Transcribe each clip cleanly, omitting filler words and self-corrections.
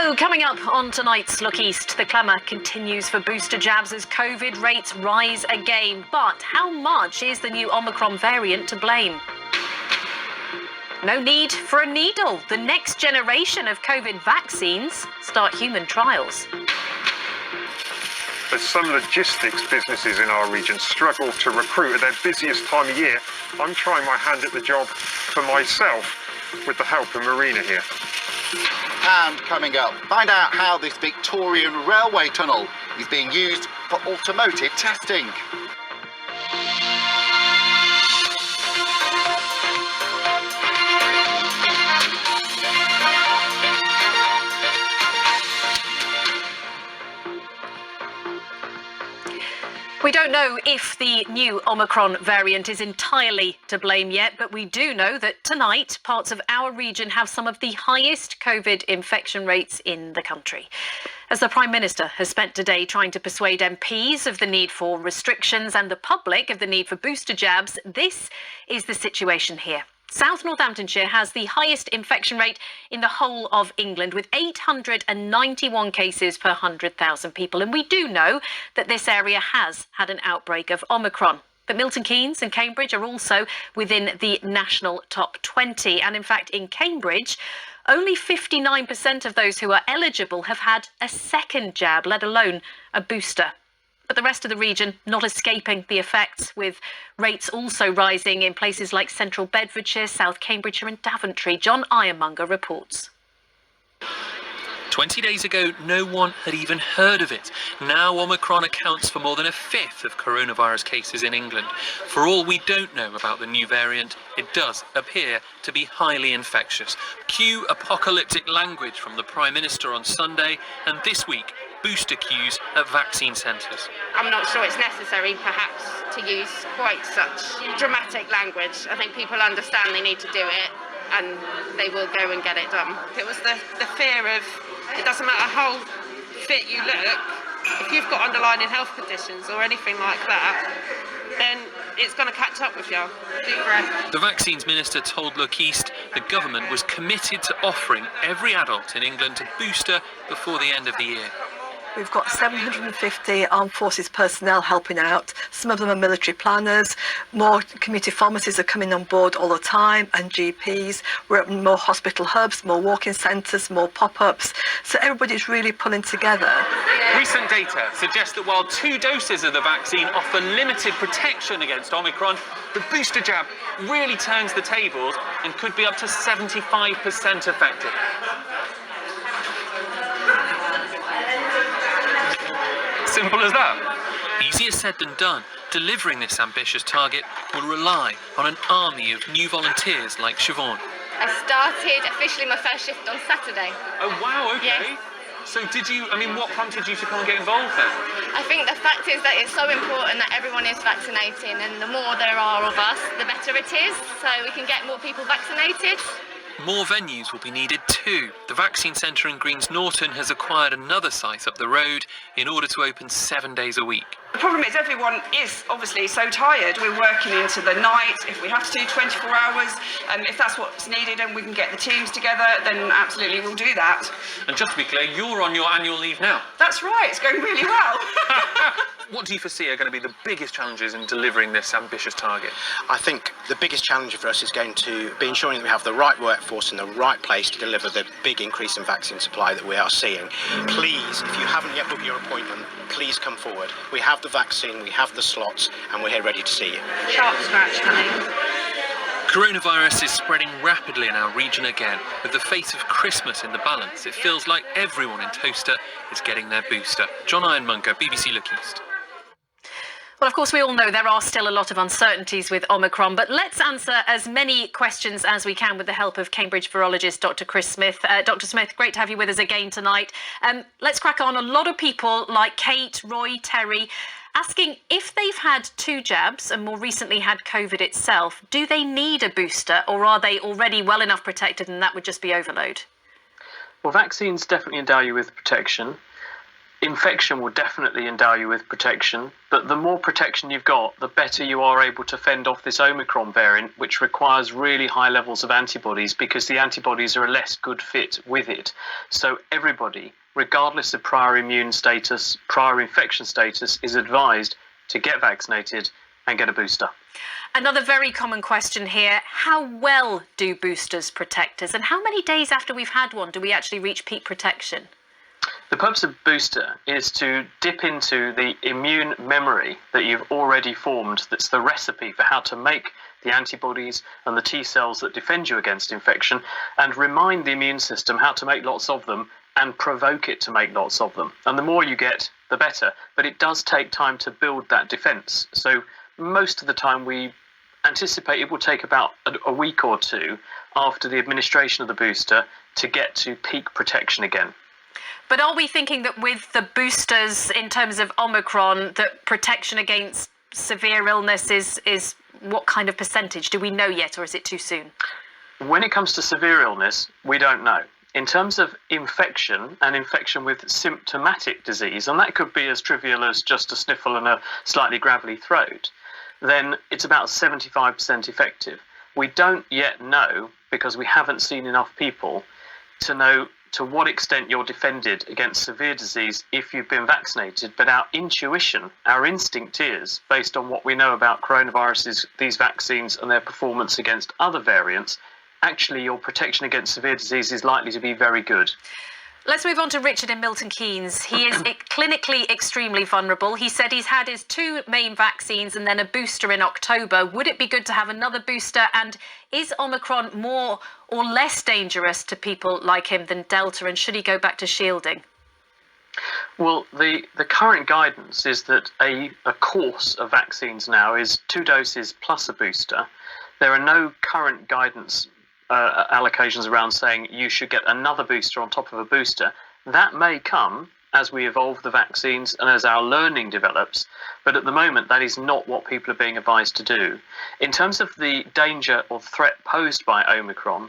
So, coming up on tonight's Look East, the clamour continues for booster jabs as COVID rates rise again. But how much is the new Omicron variant to blame? No need for a needle. The next generation of COVID vaccines start human trials. As some logistics businesses in our region struggle to recruit at their busiest time of year, I'm trying my hand at the job for myself with the help of Marina here. And coming up, find out how this Victorian railway tunnel is being used for automotive testing. We don't know if the new Omicron variant is entirely to blame yet, but we do know that tonight parts of our region have some of the highest COVID infection rates in the country. As the Prime Minister has spent today trying to persuade MPs of the need for restrictions and the public of the need for booster jabs, this is the situation here. South Northamptonshire has the highest infection rate in the whole of England, with 891 cases per 100,000 people. And we do know that this area has had an outbreak of Omicron. But Milton Keynes and Cambridge are also within the national top 20. And in fact, in Cambridge, only 59% of those who are eligible have had a second jab, let alone a booster. But the rest of the region not escaping the effects, with rates also rising in places like central Bedfordshire, South Cambridgeshire and Daventry. John Ironmonger reports. 20 days ago, no one had even heard of it. Now Omicron accounts for more than a fifth of coronavirus cases in England. For all we don't know about the new variant, it does appear to be highly infectious. Cue apocalyptic language from the Prime Minister on Sunday, and this week, booster queues at vaccine centres. I'm not sure it's necessary, perhaps, to use quite such dramatic language. I think people understand they need to do it, and they will go and get it done. It was the fear of, it doesn't matter how fit you look, if you've got underlying health conditions or anything like that, then it's going to catch up with you. Deep breath. The Vaccines Minister told Look East the government was committed to offering every adult in England a booster before the end of the year. We've got 750 armed forces personnel helping out. Some of them are military planners. More community pharmacies are coming on board all the time, and GPs. We're opening more hospital hubs, more walk-in centres, more pop-ups. So everybody's really pulling together. Recent data suggests that while 2 doses of the vaccine offer limited protection against Omicron, the booster jab really turns the tables and could be up to 75% effective. Simple as that. Easier said than done. Delivering this ambitious target will rely on an army of new volunteers like Siobhan. I started officially my first shift on Saturday. Oh wow, okay. Yes. So what prompted you to come and get involved then? I think the fact is that it's so important that everyone is vaccinating, and the more there are of us, the better it is, so we can get more people vaccinated. More venues will be needed too. The vaccine centre in Greens Norton has acquired another site up the road in order to open 7 days a week. The problem is everyone is obviously so tired. We're working into the night. If we have to do 24 hours, if that's what's needed and we can get the teams together, then absolutely we'll do that. And just to be clear, you're on your annual leave now. That's right, it's going really well. What do you foresee are going to be the biggest challenges in delivering this ambitious target? I think the biggest challenge for us is going to be ensuring that we have the right workforce in the right place to deliver the big increase in vaccine supply that we are seeing. Please, if you haven't yet booked your appointment, please come forward. We have the vaccine, we have the slots, and we're here ready to see you. Sharp scratch coming. Coronavirus is spreading rapidly in our region again. With the fate of Christmas in the balance, it feels like everyone in Towcester is getting their booster. John Ironmonger, BBC Look East. Well, of course, we all know there are still a lot of uncertainties with Omicron, but let's answer as many questions as we can with the help of Cambridge virologist Dr. Chris Smith. Dr. Smith, great to have you with us again tonight. Let's crack on. A lot of people like Kate, Roy, Terry, asking if they've had 2 jabs and more recently had COVID itself, do they need a booster, or are they already well enough protected and that would just be overload? Well, vaccines definitely endow you with protection. infection will definitely endow you with protection, but the more protection you've got, the better you are able to fend off this Omicron variant, which requires really high levels of antibodies because the antibodies are a less good fit with it. So everybody, regardless of prior immune status, prior infection status, is advised to get vaccinated and get a booster. Another very common question here, how well do boosters protect us? And how many days after we've had one do we actually reach peak protection? The purpose of booster is to dip into the immune memory that you've already formed. That's the recipe for how to make the antibodies and the T cells that defend you against infection, and remind the immune system how to make lots of them and provoke it to make lots of them. And the more you get, the better. But it does take time to build that defense. So most of the time we anticipate it will take about a week or two after the administration of the booster to get to peak protection again. But are we thinking that with the boosters in terms of Omicron, that protection against severe illness is what kind of percentage? Do we know yet, or is it too soon? When it comes to severe illness, we don't know. In terms of infection, and infection with symptomatic disease, and that could be as trivial as just a sniffle and a slightly gravelly throat, then it's about 75% effective. We don't yet know, because we haven't seen enough people to know to what extent you're defended against severe disease if you've been vaccinated. But our intuition, our instinct is, based on what we know about coronaviruses, these vaccines and their performance against other variants, actually your protection against severe disease is likely to be very good. Let's move on to Richard in Milton Keynes. He is clinically extremely vulnerable. He said he's had his 2 main vaccines and then a booster in October. Would it be good to have another booster? And is Omicron more or less dangerous to people like him than Delta? And should he go back to shielding? Well, the current guidance is that a course of vaccines now is 2 doses plus a booster. There are no current guidance allocations around saying you should get another booster on top of a booster. That may come as we evolve the vaccines and as our learning develops, but at the moment that is not what people are being advised to do. In terms of the danger or threat posed by Omicron,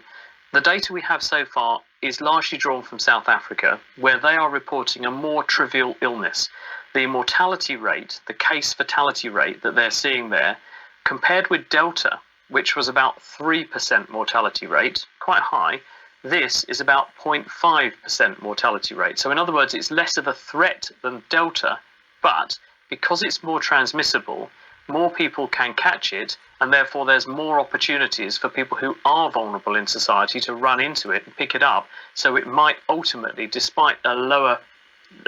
the data we have so far is largely drawn from South Africa, where they are reporting a more trivial illness. The mortality rate, the case fatality rate that they're seeing there, compared with Delta, which was about 3% mortality rate, quite high, this is about 0.5% mortality rate. So in other words, it's less of a threat than Delta, but because it's more transmissible, more people can catch it, and therefore there's more opportunities for people who are vulnerable in society to run into it and pick it up. So it might ultimately, despite a lower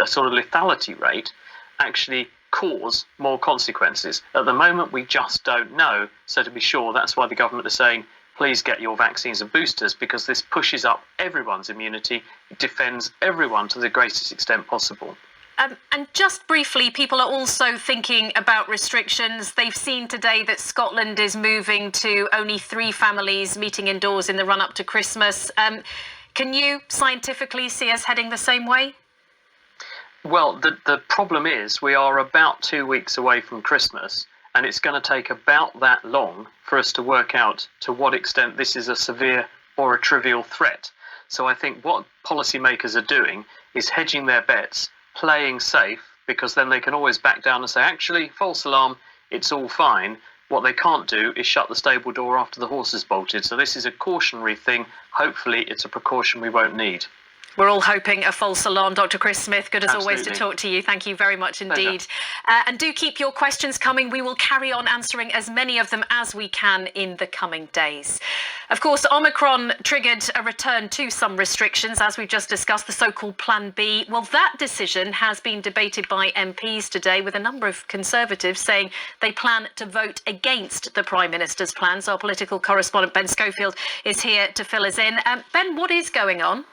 sort of lethality rate, actually cause more consequences. At the moment, we just don't know. So to be sure, that's why the government is saying, please get your vaccines and boosters, because this pushes up everyone's immunity. It defends everyone to the greatest extent possible. And just briefly, people are also thinking about restrictions. They've seen today that Scotland is moving to only 3 families meeting indoors in the run-up to Christmas. Can you scientifically see us heading the same way? Well, the problem is we are about 2 weeks away from Christmas, and it's going to take about that long for us to work out to what extent this is a severe or a trivial threat. So I think what policymakers are doing is hedging their bets, playing safe, because then they can always back down and say, actually, false alarm, it's all fine. What they can't do is shut the stable door after the horse has bolted. So this is a cautionary thing. Hopefully it's a precaution we won't need. We're all hoping a false alarm. Dr. Chris Smith, good as always to Absolutely. talk to you. Thank you very much indeed. And do keep your questions coming. We will carry on answering as many of them as we can in the coming days. Of course, Omicron triggered a return to some restrictions, as we've just discussed, the so-called Plan B. Well, that decision has been debated by MPs today, with a number of Conservatives saying they plan to vote against the Prime Minister's plans. Our political correspondent Ben Schofield is here to fill us in. Ben, what is going on?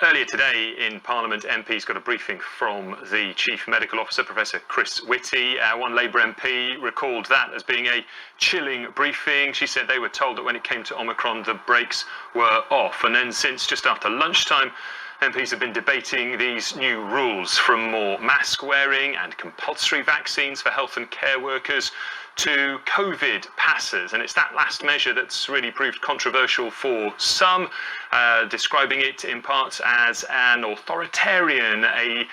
Earlier today in Parliament, MPs got a briefing from the Chief Medical Officer, Professor Chris Whitty. One Labour MP recalled that as being a chilling briefing. She said they were told that when it came to Omicron, the brakes were off. And then since just after lunchtime, MPs have been debating these new rules, from more mask wearing and compulsory vaccines for health and care workers to COVID passes, and it's that last measure that's really proved controversial for some, describing it in parts as an authoritarian, a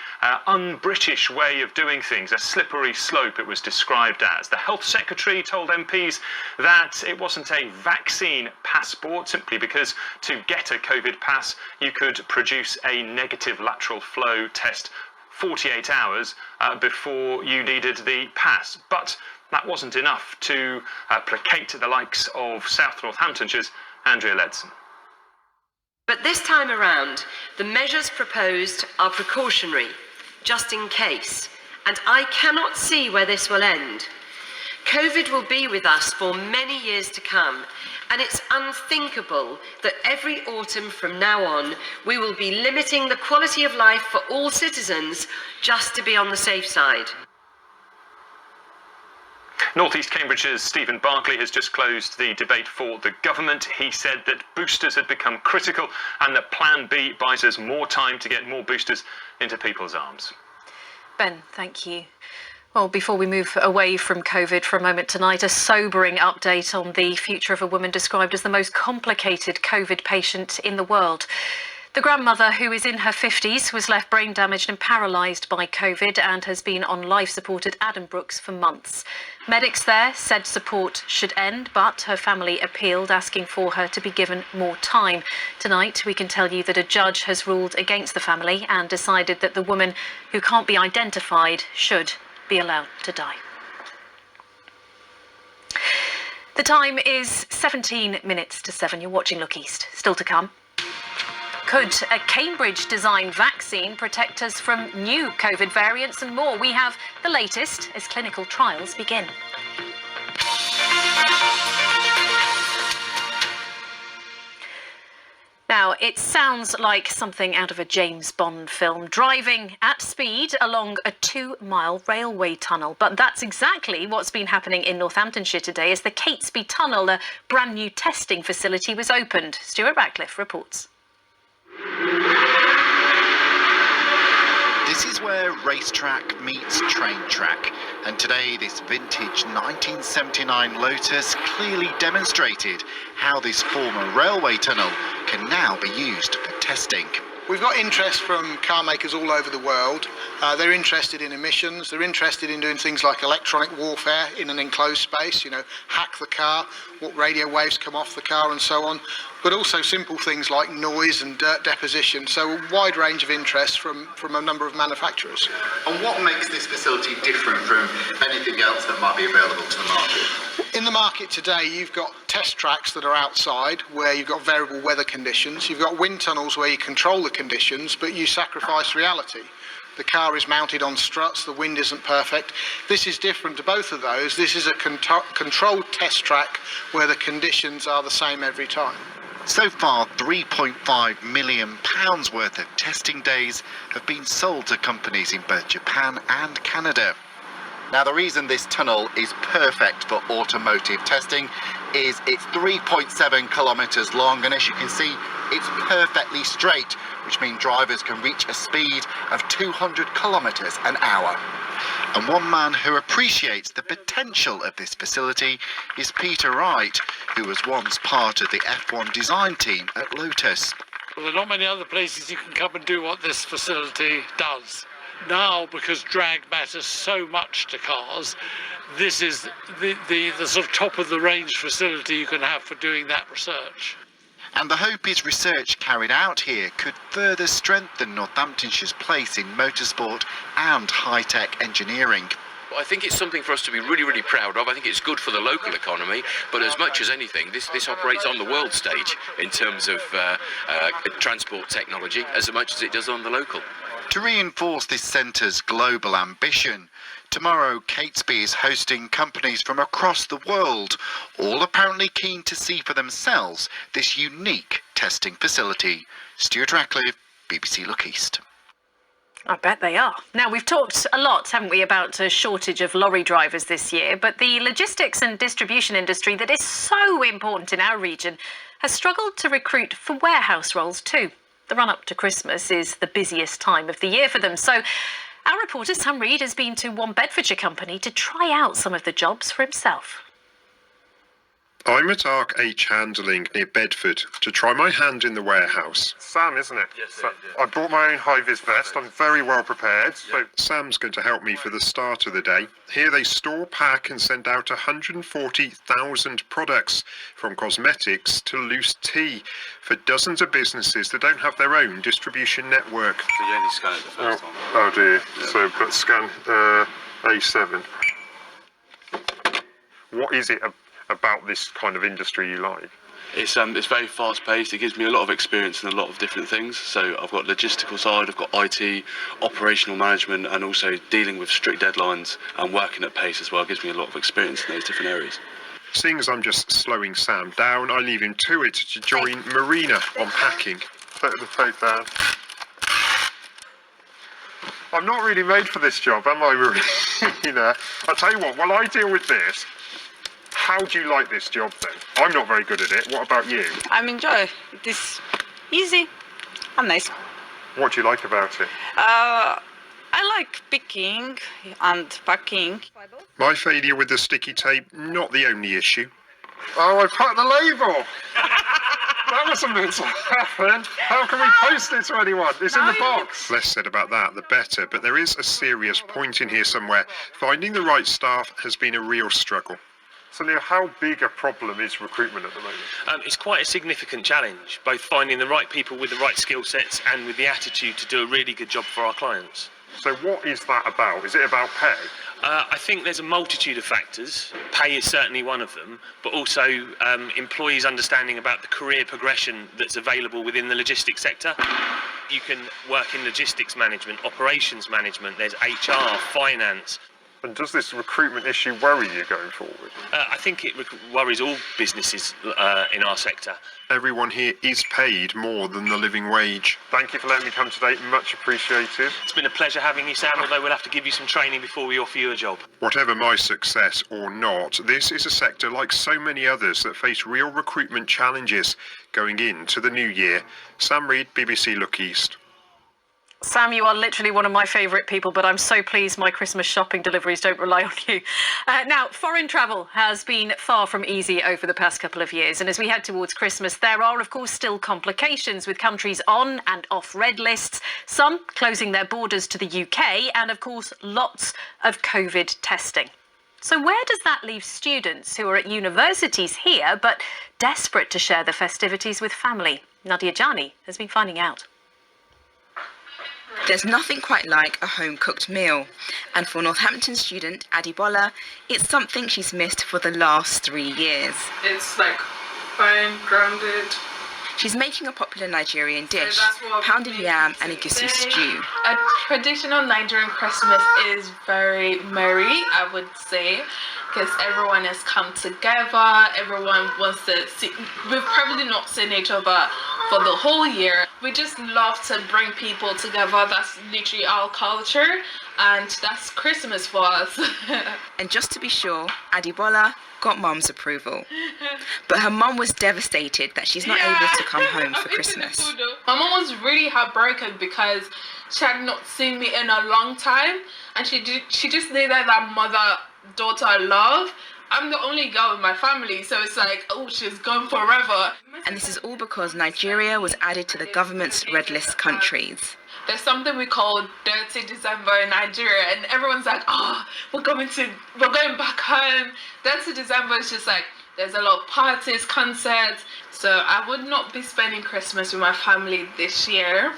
un-British way of doing things, a slippery slope it was described as. The Health Secretary told MPs that it wasn't a vaccine passport, simply because to get a COVID pass you could produce a negative lateral flow test 48 hours before you needed the pass. But that wasn't enough to placate the likes of South Northamptonshire's Andrea Ledson. But this time around, the measures proposed are precautionary, just in case, and I cannot see where this will end. COVID will be with us for many years to come, and it's unthinkable that every autumn from now on, we will be limiting the quality of life for all citizens just to be on the safe side. North East Cambridge's Stephen Barclay has just closed the debate for the government. He said that boosters had become critical and that Plan B buys us more time to get more boosters into people's arms. Ben, thank you. Well, before we move away from COVID for a moment tonight, a sobering update on the future of a woman described as the most complicated COVID patient in the world. The grandmother, who is in her 50s, was left brain damaged and paralysed by COVID and has been on life support at Addenbrooke's for months. Medics there said support should end, but her family appealed, asking for her to be given more time. Tonight, we can tell you that a judge has ruled against the family and decided that the woman, who can't be identified, should be allowed to die. The time is 17 minutes to 7. You're watching Look East. Still to come. Could a Cambridge-designed vaccine protect us from new COVID variants and more? We have the latest as clinical trials begin. Now, it sounds like something out of a James Bond film, driving at speed along a 2-mile railway tunnel. But that's exactly what's been happening in Northamptonshire today as the Catesby Tunnel, a brand new testing facility, was opened. Stuart Ratcliffe reports. This is where racetrack meets train track, and today this vintage 1979 Lotus clearly demonstrated how this former railway tunnel can now be used for testing. We've got interest from car makers all over the world. They're interested in emissions, they're interested in doing things like electronic warfare in an enclosed space, hack the car, what radio waves come off the car and so on, but also simple things like noise and dirt deposition, so a wide range of interest from a number of manufacturers. And what makes this facility different from anything else that might be available to the market? In the market today, you've got test tracks that are outside where you've got variable weather conditions. You've got wind tunnels where you control the conditions, but you sacrifice reality. The car is mounted on struts, the wind isn't perfect. This is different to both of those. This is a controlled test track where the conditions are the same every time. So far, £3.5 million worth of testing days have been sold to companies in both Japan and Canada. Now, the reason this tunnel is perfect for automotive testing is it's 3.7 kilometres long, and as you can see, it's perfectly straight, which means drivers can reach a speed of 200 kilometres an hour. And one man who appreciates the potential of this facility is Peter Wright, who was once part of the F1 design team at Lotus. Well, there are not many other places you can come and do what this facility does. Now, because drag matters so much to cars, this is the sort of top of the range facility you can have for doing that research. And the hope is research carried out here could further strengthen Northamptonshire's place in motorsport and high-tech engineering. I think it's something for us to be really, really proud of. I think it's good for the local economy, but as much as anything, this operates on the world stage in terms of transport technology as much as it does on the local. To reinforce this centre's global ambition, tomorrow Catesby is hosting companies from across the world, all apparently keen to see for themselves this unique testing facility. Stuart Ratcliffe, BBC Look East. I bet they are. Now, we've talked a lot, haven't we, about a shortage of lorry drivers this year, but the logistics and distribution industry that is so important in our region has struggled to recruit for warehouse roles too. The run-up to Christmas is the busiest time of the year for them. So Our reporter Sam Reid has been to one Bedfordshire company to try out some of the jobs for himself. I'm at Ark-H Handling near Bedford to try my hand in the warehouse. Sam, isn't it? Yes, So, I bought my own high-vis vest. I'm very well prepared. So Sam's going to help me for the start of the day. Here they store, pack and send out 140,000 products, from cosmetics to loose tea, for dozens of businesses that don't have their own distribution network. So you only scan it the first time? Oh dear. Yeah. So but scan A7. What is it about this kind of industry you like? It's very fast paced. It gives me a lot of experience in a lot of different things. So I've got logistical side, I've got IT, operational management, and also dealing with strict deadlines and working at pace as well. It gives me a lot of experience in those different areas. Seeing as I'm just slowing Sam down, I leave him to it to join Marina on packing. Take the tape down. I'm not really made for this job, am I, Marina? I'll tell you what, while I deal with this, how do you like this job then? I'm not very good at it. What about you? I enjoy it. Is easy and nice. What do you like about it? I like picking and packing. My failure with the sticky tape, not the only issue. Oh, I cut the label! That wasn't meant to happen. How can we post it to anyone? It's in the box. Less said about that, the better. But there is a serious point in here somewhere. Finding the right staff has been a real struggle. So, Neil, how big a problem is recruitment at the moment? It's quite a significant challenge, both finding the right people with the right skill sets and with the attitude to do a really good job for our clients. So what is that about? Is it about pay? I think there's a multitude of factors. Pay is certainly one of them, but also employees understanding about the career progression that's available within the logistics sector. You can work in logistics management, operations management, there's HR, finance. And does this recruitment issue worry you going forward? I think it worries all businesses in our sector. Everyone here is paid more than the living wage. Thank you for letting me come today, much appreciated. It's been a pleasure having you, Sam, although we'll have to give you some training before we offer you a job. Whatever my success or not, this is a sector like so many others that face real recruitment challenges going into the new year. Sam Reid, BBC Look East. Sam, you are literally one of my favourite people, but I'm so pleased my Christmas shopping deliveries don't rely on you. Now, foreign travel has been far from easy over the past couple of years. And as we head towards Christmas, there are, of course, still complications with countries on and off red lists, some closing their borders to the UK, and, of course, lots of COVID testing. So where does that leave students who are at universities here, but desperate to share the festivities with family? Nadia Jani has been finding out. There's nothing quite like a home-cooked meal, and for Northampton student Adibola, it's something she's missed for the last 3 years. It's like fine, grounded. She's making a popular Nigerian dish, pounded yam and egusi stew. A traditional Nigerian Christmas is very merry, I would say, because everyone has come together, everyone wants to see. We've probably not seen each other for the whole year. We just love to bring people together. That's literally our culture, and that's Christmas for us. And just to be sure, Adibola got mum's approval. But her mum was devastated that she's not able to come home for Christmas. My mum was really heartbroken because she had not seen me in a long time, and she just needed that mother-daughter love. I'm the only girl in my family, so it's like, oh, she's gone forever. And this is all because Nigeria was added to the government's red list countries. There's something we call Dirty December in Nigeria, and everyone's like, oh, we're going back home. Dirty December is just like, there's a lot of parties, concerts, so I would not be spending Christmas with my family this year,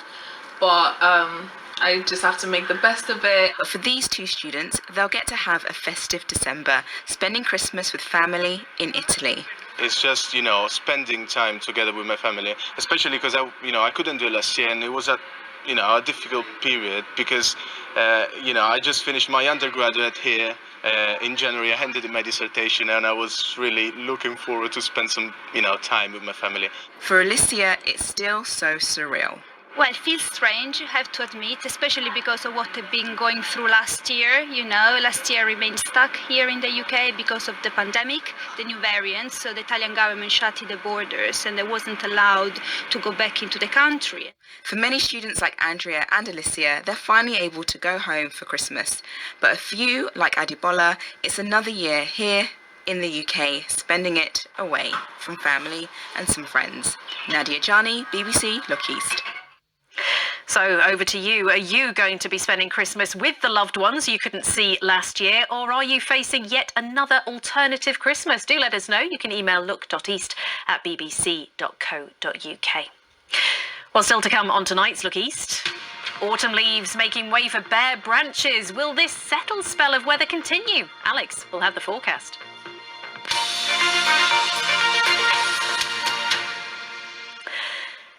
but I just have to make the best of it. But for these two students, they'll get to have a festive December, spending Christmas with family in Italy. It's just, spending time together with my family, especially because I couldn't do it last year, and it was a difficult period because, I just finished my undergraduate here in January. I handed in my dissertation, and I was really looking forward to spend some, time with my family. For Alicia, it's still so surreal. Well, it feels strange, I have to admit, especially because of what they've been going through last year. You know, last year remained stuck here in the UK because of the pandemic, the new variants. So the Italian government shut the borders and they wasn't allowed to go back into the country. For many students like Andrea and Alicia, they're finally able to go home for Christmas. But a few, like Adibola, it's another year here in the UK, spending it away from family and some friends. Nadia Jani, BBC Look East. So over to you. Are you going to be spending Christmas with the loved ones you couldn't see last year, or are you facing yet another alternative Christmas? Do let us know. You can email look.east@bbc.co.uk. Well, still to come on tonight's Look East. Autumn leaves making way for bare branches. Will this settled spell of weather continue? Alex will have the forecast.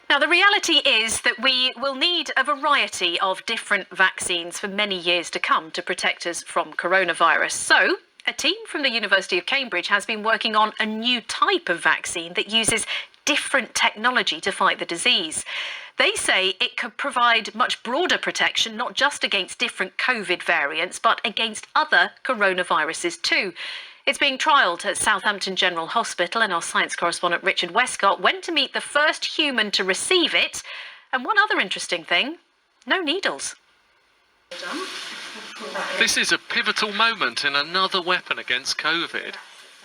Now, the reality is that we will need a variety of different vaccines for many years to come to protect us from coronavirus. So, a team from the University of Cambridge has been working on a new type of vaccine that uses different technology to fight the disease. They say it could provide much broader protection, not just against different COVID variants, but against other coronaviruses too. It's being trialled at Southampton General Hospital, and our science correspondent Richard Westcott went to meet the first human to receive it. And one other interesting thing, no needles. This is a pivotal moment in another weapon against COVID.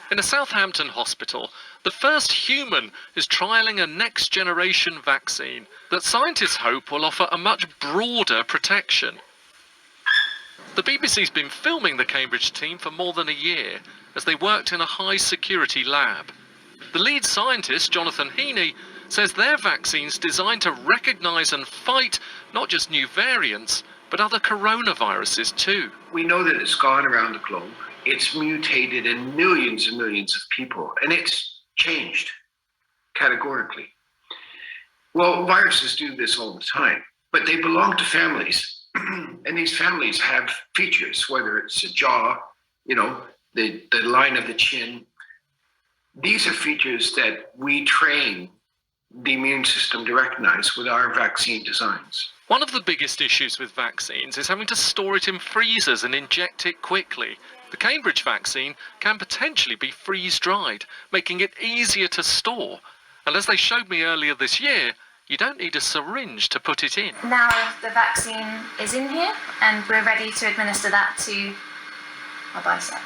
In a Southampton hospital, the first human is trialling a next-generation vaccine that scientists hope will offer a much broader protection. The BBC's been filming the Cambridge team for more than a year as they worked in a high-security lab. The lead scientist, Jonathan Heaney, says their vaccine's designed to recognise and fight not just new variants, but other coronaviruses too. We know that it's gone around the globe. It's mutated in millions and millions of people, and it's changed categorically. Well, viruses do this all the time, but they belong to families. And these families have features, whether it's a jaw, the line of the chin. These are features that we train the immune system to recognize with our vaccine designs. One of the biggest issues with vaccines is having to store it in freezers and inject it quickly. The Cambridge vaccine can potentially be freeze-dried, making it easier to store. And as they showed me earlier this year, you don't need a syringe to put it in. Now the vaccine is in here and we're ready to administer that to our bicep.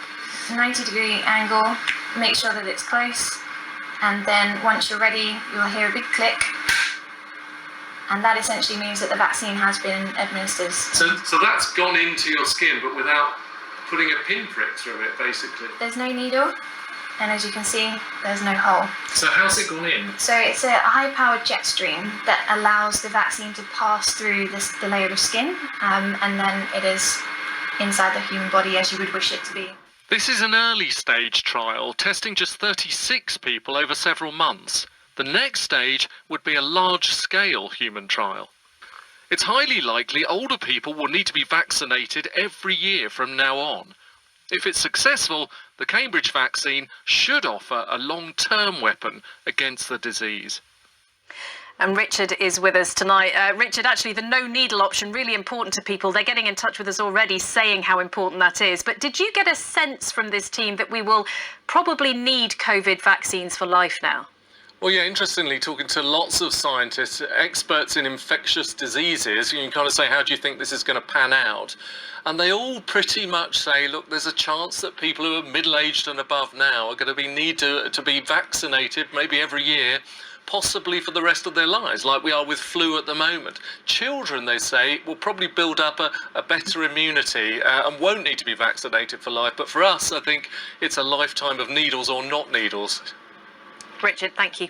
90-degree angle, make sure that it's close, and then once you're ready, you'll hear a big click, and that essentially means that the vaccine has been administered. So that's gone into your skin, but without putting a pinprick through it, basically? There's no needle, and as you can see, there's no hole. So how's it gone in? So it's a high-powered jet stream that allows the vaccine to pass through the layer of skin, and then it is inside the human body as you would wish it to be. This is an early stage trial, testing just 36 people over several months. The next stage would be a large-scale human trial. It's highly likely older people will need to be vaccinated every year from now on. If it's successful, the Cambridge vaccine should offer a long-term weapon against the disease. And Richard is with us tonight. Richard, actually, the no needle option, really important to people. They're getting in touch with us already saying how important that is. But did you get a sense from this team that we will probably need COVID vaccines for life now? Well, yeah, interestingly, talking to lots of scientists, experts in infectious diseases, you can kind of say, how do you think this is going to pan out? And they all pretty much say, look, there's a chance that people who are middle-aged and above now are going to need to be vaccinated maybe every year, possibly for the rest of their lives, like we are with flu at the moment. Children, they say, will probably build up a better immunity and won't need to be vaccinated for life. But for us, I think it's a lifetime of needles or not needles. Richard, thank you.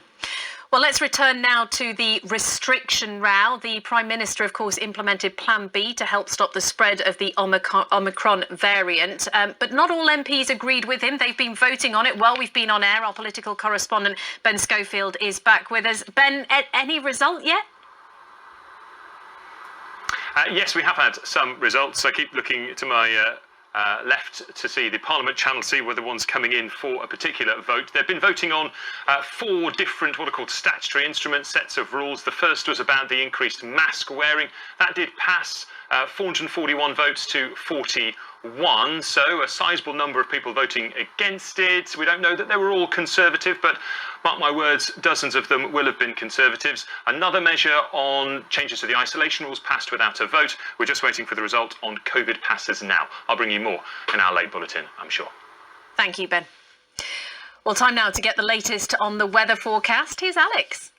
Well, let's return now to the restriction row. The Prime Minister, of course, implemented Plan B to help stop the spread of the Omicron variant. But not all MPs agreed with him. They've been voting on it while we've been on air. Our political correspondent, Ben Schofield, is back with us. Ben, any result yet? Yes, we have had some results. I keep looking to my left to see the Parliament channel see were the ones coming in for a particular vote. They've been voting on 4 different what are called statutory instruments, sets of rules. The first was about the increased mask wearing. That did pass 441 votes to 41, so a sizable number of people voting against it. We don't know that they were all Conservative, but mark my words, dozens of them will have been Conservatives. Another measure on changes to the isolation rules passed without a vote. We're just waiting for the result on COVID passes now. I'll bring you more in our late bulletin, I'm sure. Thank you, Ben. Well, time now to get the latest on the weather forecast. Here's Alex.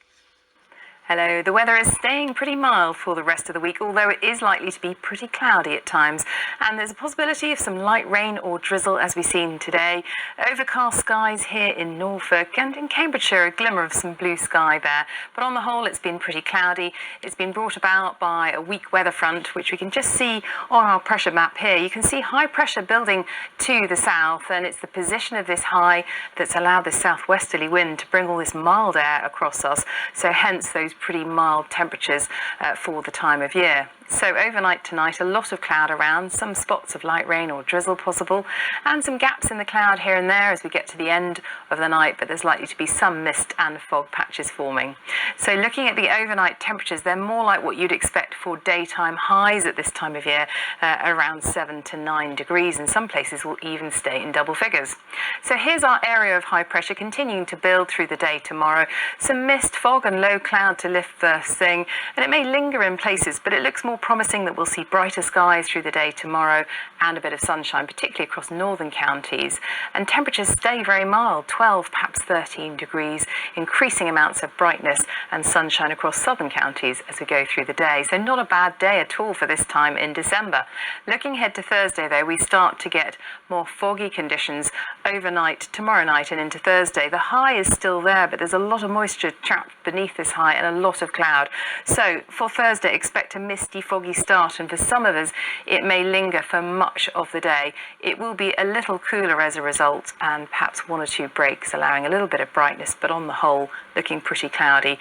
Hello. The weather is staying pretty mild for the rest of the week, although it is likely to be pretty cloudy at times. And there's a possibility of some light rain or drizzle as we've seen today. Overcast skies here in Norfolk and in Cambridgeshire, a glimmer of some blue sky there. But on the whole, it's been pretty cloudy. It's been brought about by a weak weather front, which we can just see on our pressure map here. You can see high pressure building to the south, and it's the position of this high that's allowed this southwesterly wind to bring all this mild air across us. So hence those pretty mild temperatures for the time of year. So overnight tonight, a lot of cloud around, some spots of light rain or drizzle possible, and some gaps in the cloud here and there as we get to the end of the night, but there's likely to be some mist and fog patches forming. So looking at the overnight temperatures, they're more like what you'd expect for daytime highs at this time of year, around 7 to 9 degrees, and some places will even stay in double figures. So here's our area of high pressure continuing to build through the day tomorrow. Some mist, fog and low cloud to lift first thing, and it may linger in places, but it looks more promising that we'll see brighter skies through the day tomorrow and a bit of sunshine, particularly across northern counties. And temperatures stay very mild, 12, perhaps 13 degrees, increasing amounts of brightness and sunshine across southern counties as we go through the day. So not a bad day at all for this time in December. Looking ahead to Thursday, though, we start to get more foggy conditions overnight, tomorrow night and into Thursday. The high is still there, but there's a lot of moisture trapped beneath this high and a lot of cloud. So for Thursday, expect a misty, foggy start, and for some of us it may linger for much of the day. It will be a little cooler as a result, and perhaps 1 or 2 breaks allowing a little bit of brightness, but on the whole looking pretty cloudy.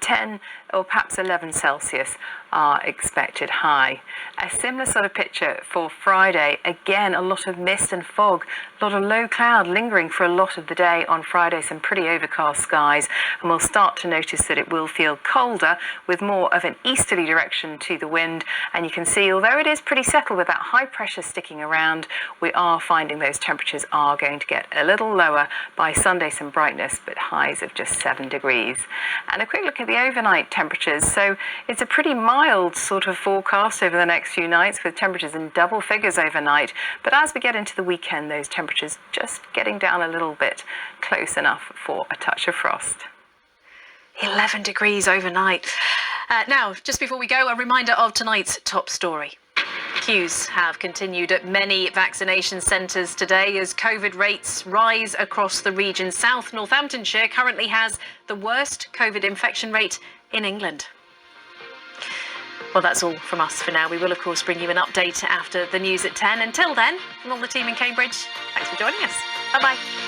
10 or perhaps 11 Celsius are expected high. A similar sort of picture for Friday. Again, a lot of mist and fog, a lot of low cloud lingering for a lot of the day on Friday, some pretty overcast skies, and we'll start to notice that it will feel colder with more of an easterly direction to the wind. And you can see, although it is pretty settled with that high pressure sticking around, we are finding those temperatures are going to get a little lower. By Sunday, some brightness, but highs of just 7 degrees. And a quick look at the overnight temperatures. So it's a pretty mild sort of forecast over the next few nights with temperatures in double figures overnight. But as we get into the weekend, those temperatures just getting down a little bit, close enough for a touch of frost. 11 degrees overnight. Now, just before we go, a reminder of tonight's top story. Queues have continued at many vaccination centres today as COVID rates rise across the region. South Northamptonshire currently has the worst COVID infection rate in England. Well, that's all from us for now. We will, of course, bring you an update after the news at 10. Until then, from all the team in Cambridge, thanks for joining us. Bye-bye.